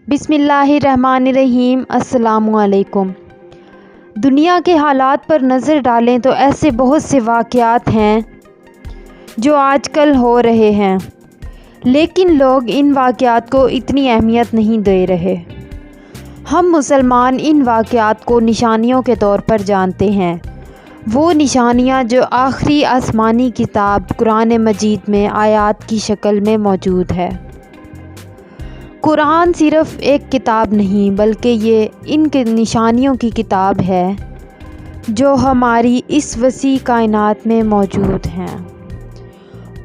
بسم اللہ الرحمن الرحیم۔ السلام علیکم۔ دنیا کے حالات پر نظر ڈالیں تو ایسے بہت سے واقعات ہیں جو آج کل ہو رہے ہیں، لیکن لوگ ان واقعات کو اتنی اہمیت نہیں دے رہے۔ ہم مسلمان ان واقعات کو نشانیوں کے طور پر جانتے ہیں، وہ نشانیاں جو آخری آسمانی کتاب قرآن مجید میں آیات کی شکل میں موجود ہے۔ قرآن صرف ایک کتاب نہیں بلکہ یہ ان نشانیوں کی کتاب ہے جو ہماری اس وسیع کائنات میں موجود ہیں،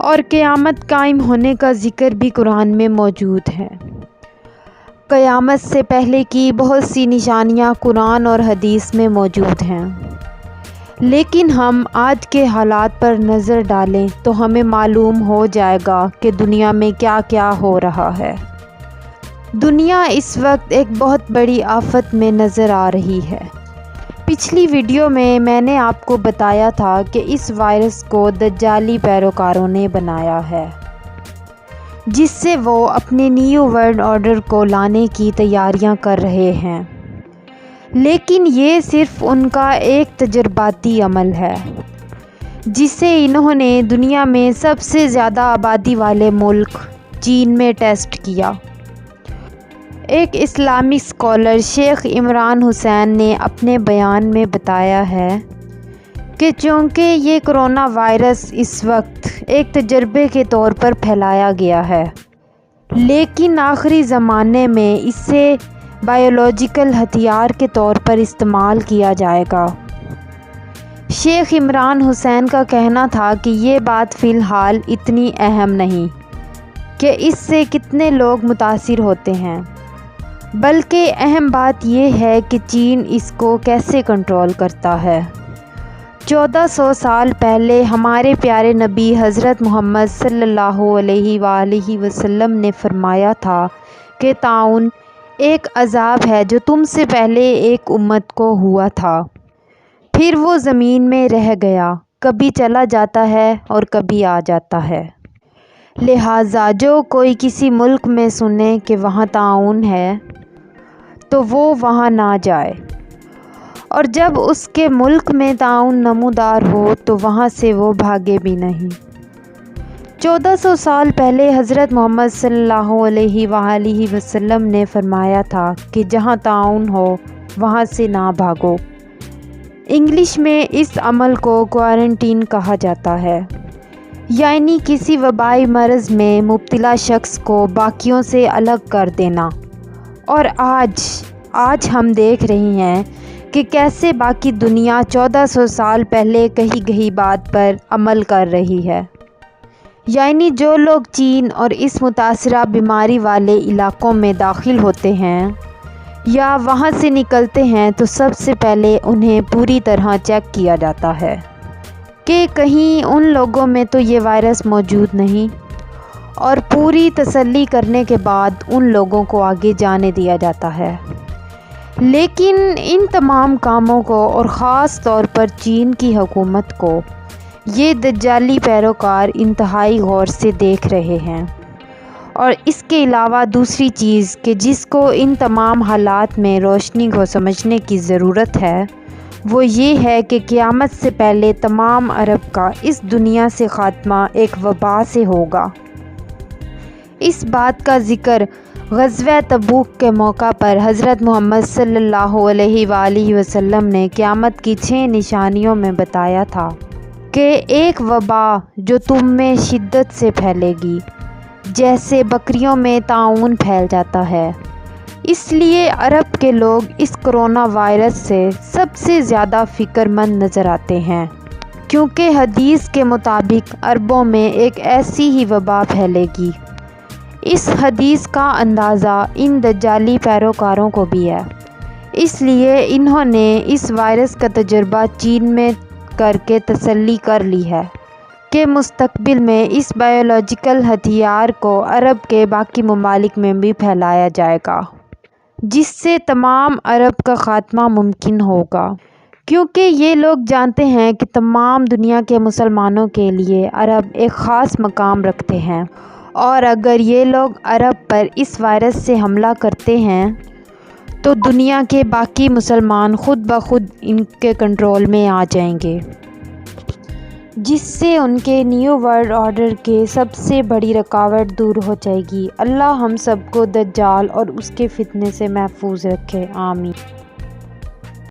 اور قیامت قائم ہونے کا ذکر بھی قرآن میں موجود ہے۔ قیامت سے پہلے کی بہت سی نشانیاں قرآن اور حدیث میں موجود ہیں، لیکن ہم آج کے حالات پر نظر ڈالیں تو ہمیں معلوم ہو جائے گا کہ دنیا میں کیا کیا ہو رہا ہے۔ دنیا اس وقت ایک بہت بڑی آفت میں نظر آ رہی ہے۔ پچھلی ویڈیو میں نے آپ کو بتایا تھا کہ اس وائرس کو دجالی پیروکاروں نے بنایا ہے، جس سے وہ اپنے نیو ورلڈ آرڈر کو لانے کی تیاریاں کر رہے ہیں، لیکن یہ صرف ان کا ایک تجرباتی عمل ہے جسے انہوں نے دنیا میں سب سے زیادہ آبادی والے ملک چین میں ٹیسٹ کیا۔ ایک اسلامی اسکالر شیخ عمران حسین نے اپنے بیان میں بتایا ہے کہ چونکہ یہ کرونا وائرس اس وقت ایک تجربے کے طور پر پھیلایا گیا ہے، لیکن آخری زمانے میں اسے بائیولوجیکل ہتھیار کے طور پر استعمال کیا جائے گا۔ شیخ عمران حسین کا کہنا تھا کہ یہ بات فی الحال اتنی اہم نہیں کہ اس سے کتنے لوگ متاثر ہوتے ہیں، بلکہ اہم بات یہ ہے کہ چین اس کو کیسے کنٹرول کرتا ہے۔ 1400 سال پہلے ہمارے پیارے نبی حضرت محمد صلی اللہ علیہ وآلہ وسلم نے فرمایا تھا کہ طاعون ایک عذاب ہے جو تم سے پہلے ایک امت کو ہوا تھا، پھر وہ زمین میں رہ گیا، کبھی چلا جاتا ہے اور کبھی آ جاتا ہے۔ لہٰذا جو کوئی کسی ملک میں سنے کہ وہاں طاعون ہے تو وہ وہاں نہ جائے، اور جب اس کے ملک میں طاعون نمودار ہو تو وہاں سے وہ بھاگے بھی نہیں۔ 1400 سال پہلے حضرت محمد صلی اللہ علیہ وآلہ وسلم نے فرمایا تھا کہ جہاں طاعون ہو وہاں سے نہ بھاگو۔ انگلش میں اس عمل کو کوارنٹین کہا جاتا ہے، یعنی کسی وبائی مرض میں مبتلا شخص کو باقیوں سے الگ کر دینا۔ اور آج ہم دیکھ رہے ہیں کہ کیسے باقی دنیا 1400 سال پہلے کہی گئی بات پر عمل کر رہی ہے، یعنی جو لوگ چین اور اس متاثرہ بیماری والے علاقوں میں داخل ہوتے ہیں یا وہاں سے نکلتے ہیں تو سب سے پہلے انہیں پوری طرح چیک کیا جاتا ہے کہ کہیں ان لوگوں میں تو یہ وائرس موجود نہیں، اور پوری تسلی کرنے کے بعد ان لوگوں کو آگے جانے دیا جاتا ہے۔ لیکن ان تمام کاموں کو اور خاص طور پر چین کی حکومت کو یہ دجالی پیروکار انتہائی غور سے دیکھ رہے ہیں۔ اور اس کے علاوہ دوسری چیز کہ جس کو ان تمام حالات میں روشنی کو سمجھنے کی ضرورت ہے وہ یہ ہے کہ قیامت سے پہلے تمام عرب کا اس دنیا سے خاتمہ ایک وبا سے ہوگا۔ اس بات کا ذکر غزوہ تبوک کے موقع پر حضرت محمد صلی اللہ علیہ وآلہ وسلم نے قیامت کی 6 نشانیوں میں بتایا تھا کہ ایک وبا جو تم میں شدت سے پھیلے گی، جیسے بکریوں میں طاعون پھیل جاتا ہے۔ اس لیے عرب کے لوگ اس کرونا وائرس سے سب سے زیادہ فکر مند نظر آتے ہیں، کیونکہ حدیث کے مطابق عربوں میں ایک ایسی ہی وبا پھیلے گی۔ اس حدیث کا اندازہ ان دجالی پیروکاروں کو بھی ہے، اس لیے انہوں نے اس وائرس کا تجربہ چین میں کر کے تسلی کر لی ہے کہ مستقبل میں اس بائیولوجیکل ہتھیار کو عرب کے باقی ممالک میں بھی پھیلایا جائے گا، جس سے تمام عرب کا خاتمہ ممکن ہوگا، کیونکہ یہ لوگ جانتے ہیں کہ تمام دنیا کے مسلمانوں کے لیے عرب ایک خاص مقام رکھتے ہیں اور اگر یہ لوگ عرب پر اس وائرس سے حملہ کرتے ہیں تو دنیا کے باقی مسلمان خود بخود ان کے کنٹرول میں آ جائیں گے، جس سے ان کے نیو ورلڈ آرڈر کے سب سے بڑی رکاوٹ دور ہو جائے گی۔ اللہ ہم سب کو دجال اور اس کے فتنے سے محفوظ رکھے، آمین۔